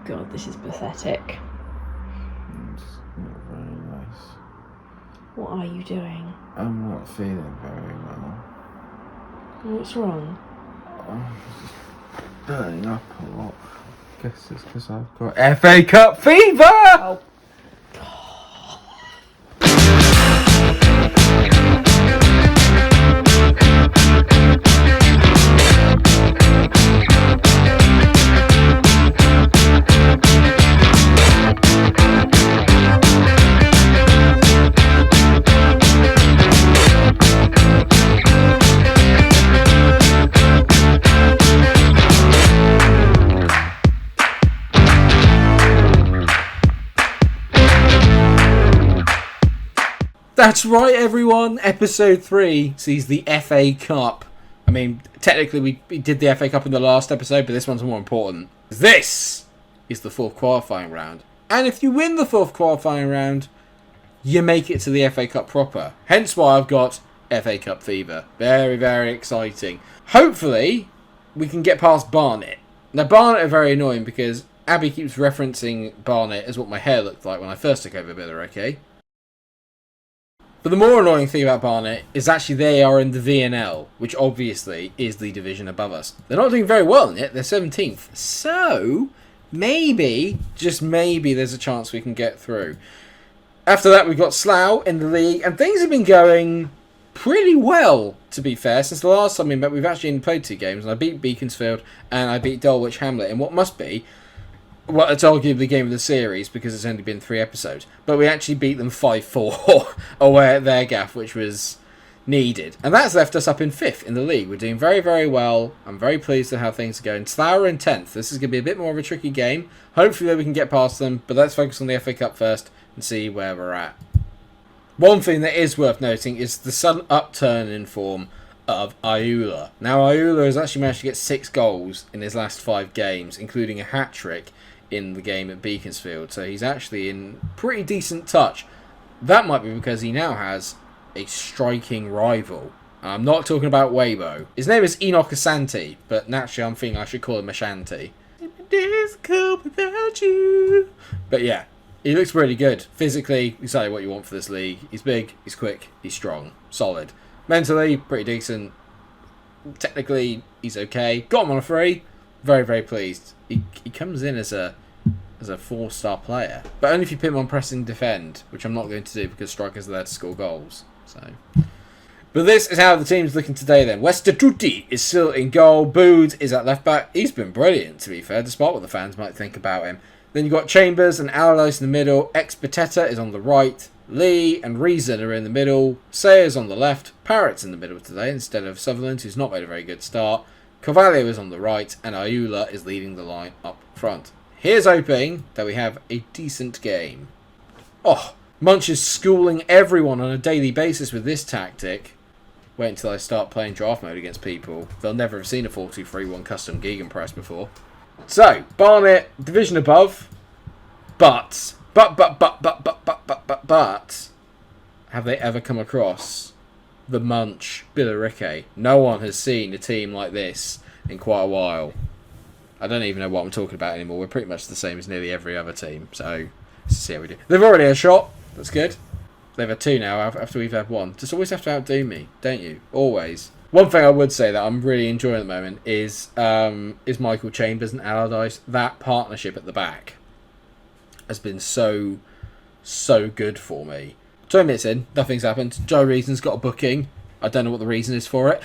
God, this is pathetic. It's not very nice. What are you doing? I'm not feeling very well. What's wrong? I'm just burning up a lot. I guess it's because I've got FA Cup fever! Oh. That's right, everyone. Episode 3 sees the FA Cup. I mean, technically we did the FA Cup in the last episode, but this one's more important. This is the fourth qualifying round. And if you win the fourth qualifying round, you make it to the FA Cup proper. Hence why I've got FA Cup fever. Very, very exciting. Hopefully, we can get past Barnet. Now, Barnet are very annoying because Abby keeps referencing Barnet as what my hair looked like when I first took over Billericay. But the more annoying thing about Barnet is actually they are in the VNL, which obviously is the division above us. They're not doing very well in it, they're 17th. So, maybe, just maybe, there's a chance we can get through. After that, we've got Slough in the league, and things have been going pretty well, to be fair. Since the last time we met, we've actually only played 2 games, and I beat Beaconsfield, and I beat Dulwich Hamlet in what must be, well, it's arguably the game of the series because it's only been 3 episodes. But we actually beat them 5-4 away at their gaff, which was needed. And that's left us up in 5th in the league. We're doing very, very well. I'm very pleased with how things are going. Slough are in 10th. This is going to be a bit more of a tricky game. Hopefully we can get past them. But let's focus on the FA Cup first and see where we're at. One thing that is worth noting is the sudden upturn in form of Ayula. Now, Ayula has actually managed to get 6 goals in his last 5 games, including a hat-trick in the game at Beaconsfield, so he's actually in pretty decent touch. That might be because he now has a striking rival. I'm not talking about Weibo. His name is Enoch Asante, but naturally I'm thinking I should call him Ashanti. Without you. But yeah, he looks really good. Physically, exactly what you want for this league. He's big, he's quick, he's strong, solid. Mentally, pretty decent. Technically, he's okay. Got him on a free. Very, very pleased. He comes in as a 4-star player, but only if you put him on pressing defend, which I'm not going to do because strikers are there to score goals. So, but this is how the team's looking today. Then Westertuti is still in goal. Bood is at left back. He's been brilliant, to be fair, despite what the fans might think about him. Then you've got Chambers and Allardyce in the middle. Ex-Pateta is on the right. Lee and Reason are in the middle. Sayers on the left. Parrott's in the middle today instead of Sutherland, who's not made a very good start. Carvalho is on the right, and Ayula is leading the line up front. Here's hoping that we have a decent game. Oh, Munch is schooling everyone on a daily basis with this tactic. Wait until I start playing draft mode against people. They'll never have seen a 4-2-3-1 custom gegenpress before. So, Barnet, division above, but, have they ever come across the Munch Billericay? No one has seen a team like this in quite a while. I don't even know what I'm talking about anymore. We're pretty much the same as nearly every other team. So, let's see how we do. They've already had a shot. That's good. They've had 2 now after we've had 1. Just always have to outdo me, don't you? Always. One thing I would say that I'm really enjoying at the moment is Michael Chambers and Allardyce. That partnership at the back has been so good for me. 20 minutes in, nothing's happened. Joe Reason's got a booking. I don't know what the reason is for it.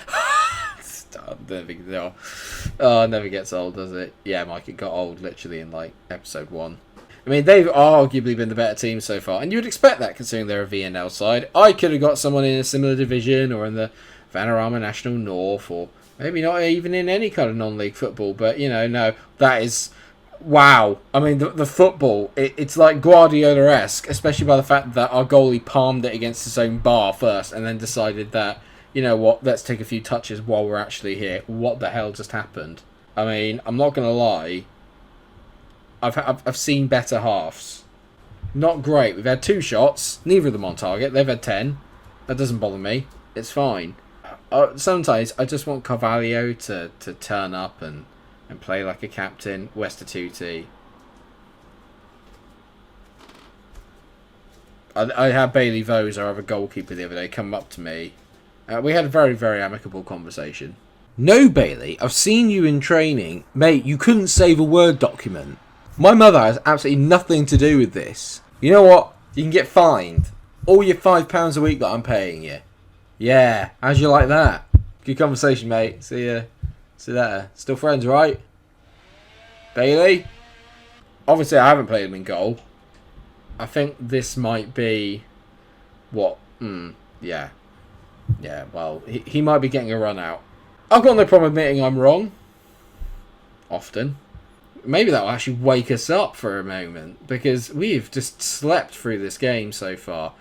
Oh, it never gets old, does it? Yeah, Mike, it got old literally in like episode 1. I mean, they've arguably been the better team so far, and you would expect that considering they're a VNL side. I could have got someone in a similar division or in the Vanarama National North, or maybe not even in any kind of non-league football, but you know, no, that is... Wow. I mean, the football, it's like Guardiola-esque, especially by the fact that our goalie palmed it against his own bar first and then decided that, you know what, let's take a few touches while we're actually here. What the hell just happened? I mean, I'm not going to lie. I've seen better halves. Not great. We've had 2 shots, neither of them on target. They've had 10. That doesn't bother me. It's fine. Sometimes I just want Carvalho to turn up and play like a captain. Westertuti, I had Bailey Vose, our other goalkeeper, the other day, come up to me. We had a very, very amicable conversation. No, Bailey, I've seen you in training. Mate, you couldn't save a Word document. My mother has absolutely nothing to do with this. You know what? You can get fined. All your £5 a week that I'm paying you. Yeah, how'd you like that? Good conversation, mate. See you later. Still friends, right? Bailey? Obviously, I haven't played him in goal. I think this might be... What? Yeah. Yeah, well, he might be getting a run out. I've got no problem admitting I'm wrong. Often. Maybe that will actually wake us up for a moment, because we've just slept through this game so far.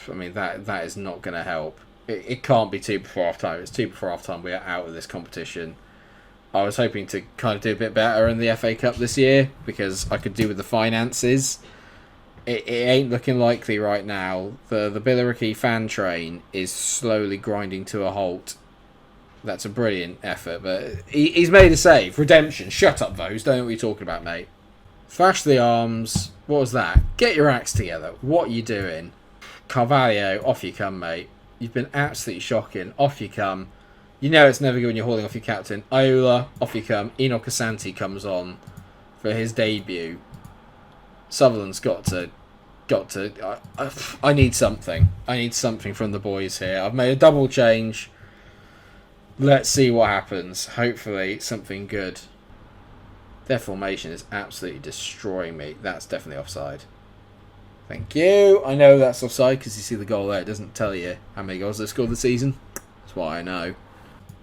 I mean, that is not going to help. It can't be 2 before half time. It's 2 before half time. We are out of this competition. I was hoping to kind of do a bit better in the FA Cup this year, because I could do with the finances. It ain't looking likely right now. The Billericay fan train is slowly grinding to a halt. That's a brilliant effort, but he's made a save. Redemption. Shut up, Vose. Don't know what you're talking about, mate. Thrash the arms. What was that? Get your acts together. What are you doing? Carvalho, off you come, mate. You've been absolutely shocking. Off you come. You know it's never good when you're hauling off your captain. Iola, off you come. Enoch Asante comes on for his debut. Sutherland's got to. I need something. I need something from the boys here. I've made a double change. Let's see what happens. Hopefully something good. Their formation is absolutely destroying me. That's definitely offside. Thank you. I know that's offside because you see the goal there. It doesn't tell you how many goals they've scored this season. That's why I know.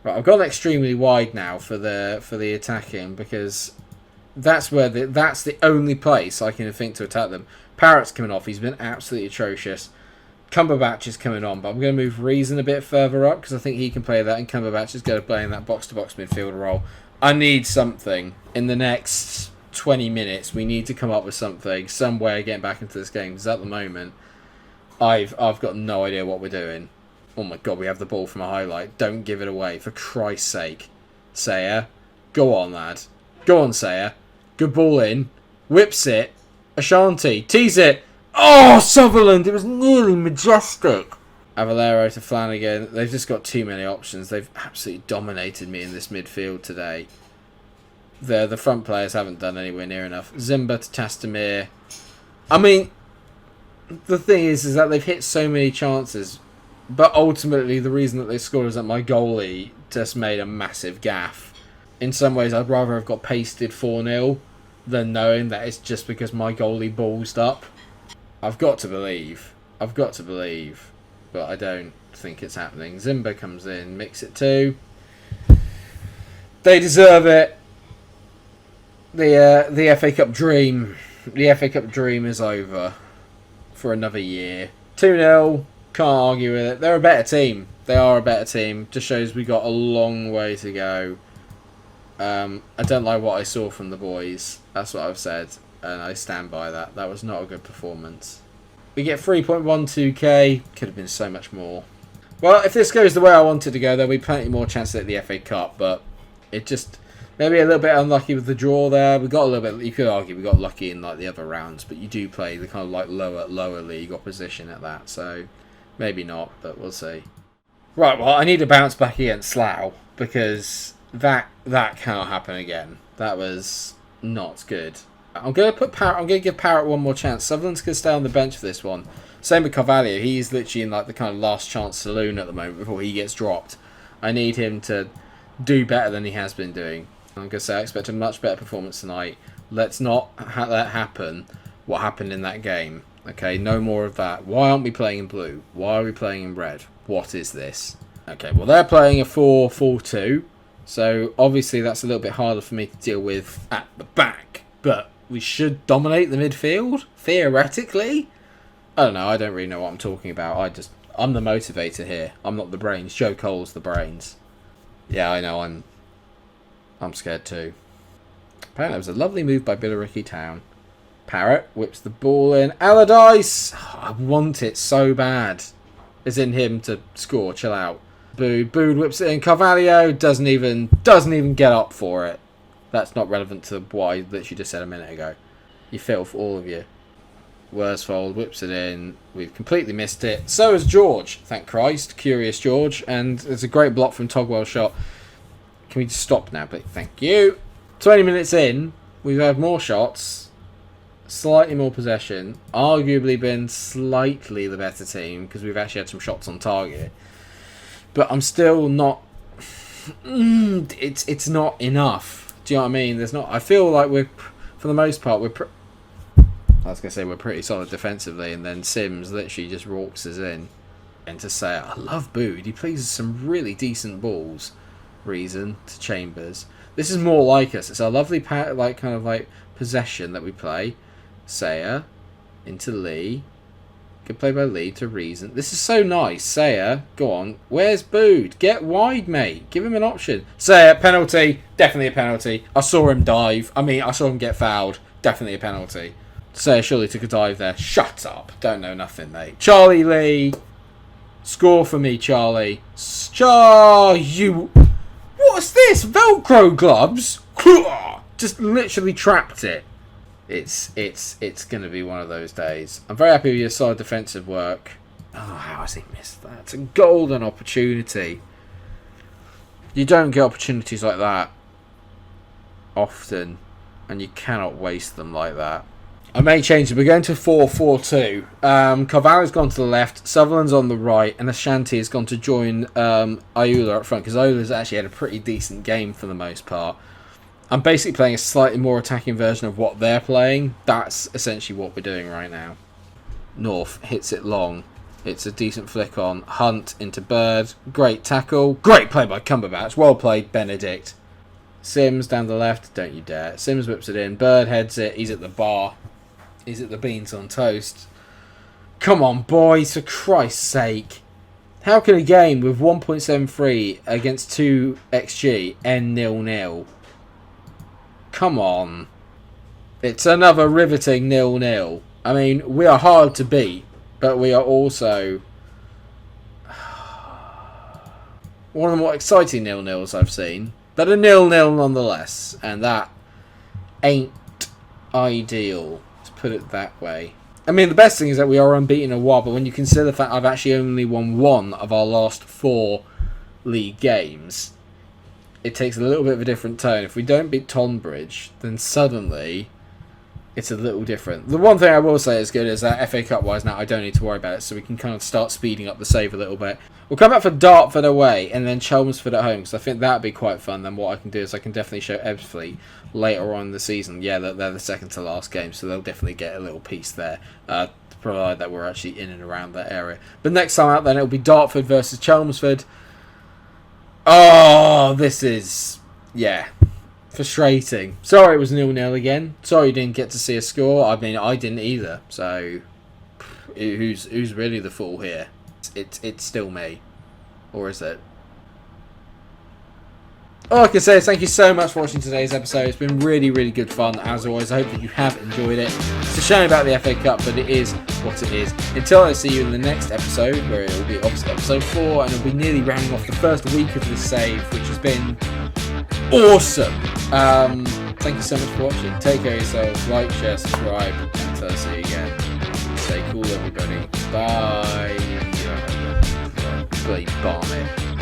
Right, I've gone extremely wide now for the attacking, because that's the only place I can think to attack them. Parrott's coming off. He's been absolutely atrocious. Cumberbatch is coming on, but I'm going to move Reason a bit further up because I think he can play that, and Cumberbatch is going to play in that box-to-box midfield role. I need something in the next 20 minutes. We need to come up with something, some way of getting back into this game, because at the moment I've got no idea what we're doing. Oh my god, we have the ball from a highlight. Don't give it away, for Christ's sake. Sayer, go on, lad. Go on, Sayer. Good ball in. Whips it. Ashanti, tease it. Oh, Sutherland! It was nearly majestic. Avalero to Flanagan. They've just got too many options. They've absolutely dominated me in this midfield today. The front players haven't done anywhere near enough. Zimba to Tastamir. I mean, the thing is that they've hit so many chances, but ultimately the reason that they scored is that my goalie just made a massive gaffe. In some ways, I'd rather have got pasted 4-0 than knowing that it's just because my goalie ballsed up. I've got to believe, but I don't think it's happening. Zimba comes in, mix it too. They deserve it. The FA Cup dream is over for another year. 2-0, can't argue with it. They're a better team. They are a better team. Just shows we got a long way to go. I don't like what I saw from the boys. That's what I've said, and I stand by that. That was not a good performance. We get 3.12k. Could have been so much more. Well, if this goes the way I wanted to go, there'll be plenty more chances at the FA Cup, but it just maybe a little bit unlucky with the draw there. We got a little bit. You could argue we got lucky in like the other rounds, but you do play the kind of like lower league opposition at that, so maybe not, but we'll see. Right, well, I need to bounce back against Slough, because that cannot happen again. That was not good. I'm going to give Parrott one more chance. Sutherland's going to stay on the bench for this one. Same with Carvalho. He's literally in like the kind of last chance saloon at the moment before he gets dropped. I need him to do better than he has been doing. I'm going to say I expect a much better performance tonight. Let's not let happen what happened in that game. Okay, no more of that. Why aren't we playing in blue? Why are we playing in red? What is this? Okay, well, they're playing a 4-4-2. So obviously that's a little bit harder for me to deal with at the back. But we should dominate the midfield, theoretically. I don't know. I don't really know what I'm talking about. I'm the motivator here. I'm not the brains. Joe Cole's the brains. Yeah, I know. I'm scared too. Apparently it was a lovely move by Billericay Town. Parrott whips the ball in. Allardyce! Oh, I want it so bad. It's in him to score. Chill out. Bood whips it in. Carvalho doesn't even get up for it. That's not relevant to what I literally just said a minute ago. You filth, all of you. Worsfold whips it in. We've completely missed it. So has George, thank Christ. Curious George. And there's a great block from Togwell shot. Can we just stop now, please? Thank you. 20 minutes in, we've had more shots. Slightly more possession. Arguably been slightly the better team because we've actually had some shots on target. But I'm still not... It's not enough. Do you know what I mean? There's not... I feel like we're... For the most part, we're pretty solid defensively, and then Sims literally just walks us in. And to say, I love Bood. He plays some really decent balls. Reason to Chambers. This is more like us. It's a lovely possession that we play. Sayer into Lee. Good play by Lee to Reason. This is so nice. Sayer, go on. Where's Bood? Get wide, mate. Give him an option. Sayer, penalty. Definitely a penalty. I saw him dive. I saw him get fouled. Definitely a penalty. Sayer surely took a dive there. Shut up. Don't know nothing, mate. Charlie Lee. Score for me, Charlie. You... What's this? Velcro gloves? Just literally trapped it. It's going to be one of those days. I'm very happy with your solid defensive work. Oh, how has he missed that? It's a golden opportunity. You don't get opportunities like that often, and you cannot waste them like that. I may change it. We're going to 4-4-2. Carvalho's gone to the left, Sutherland's on the right, and Ashanti has gone to join Ayula up front, because Ayula's actually had a pretty decent game for the most part. I'm basically playing a slightly more attacking version of what they're playing. That's essentially what we're doing right now. North hits it long. It's a decent flick on. Hunt into Bird. Great tackle. Great play by Cumberbatch. Well played, Benedict. Sims down the left. Don't you dare. Sims whips it in. Bird heads it. He's at the bar. He's at the beans on toast. Come on, boys, for Christ's sake. How can a game with 1.73 against 2 XG end 0-0? Come on. It's another riveting 0-0. I mean, we are hard to beat, but we are also one of the more exciting 0-0s I've seen. But a 0-0 nonetheless, and that ain't ideal, to put it that way. I mean, the best thing is that we are unbeaten a while, but when you consider the fact I've actually only won 1 of our last 4 league games, it takes a little bit of a different tone. If we don't beat Tonbridge, then suddenly it's a little different. The one thing I will say is good is that FA Cup wise now I don't need to worry about it, so we can kind of start speeding up the save a little bit. We'll come back for Dartford away and then Chelmsford at home, because I think that would be quite fun. Then what I can do is I can definitely show Ebbsfleet later on in the season. Yeah, they're the second to last game, so they'll definitely get a little piece there, provided that we're actually in and around that area. But next time out then it'll be Dartford versus Chelmsford. Oh, this is, yeah, frustrating. Sorry it was 0-0 again. Sorry you didn't get to see a score. I mean, I didn't either. So, who's really the fool here? It's still me. Or is it? All I can say is thank you so much for watching today's episode. It's been really, really good fun, as always. I hope that you have enjoyed it. It's a shame about the FA Cup, but it is what it is. Until I see you in the next episode, where it will be obviously episode 4, and it'll be nearly rounding off the first week of this save, which has been awesome. Thank you so much for watching. Take care of yourselves. Like, share, subscribe, until I see you again. Stay cool, everybody. Bye. Bloody Barnet.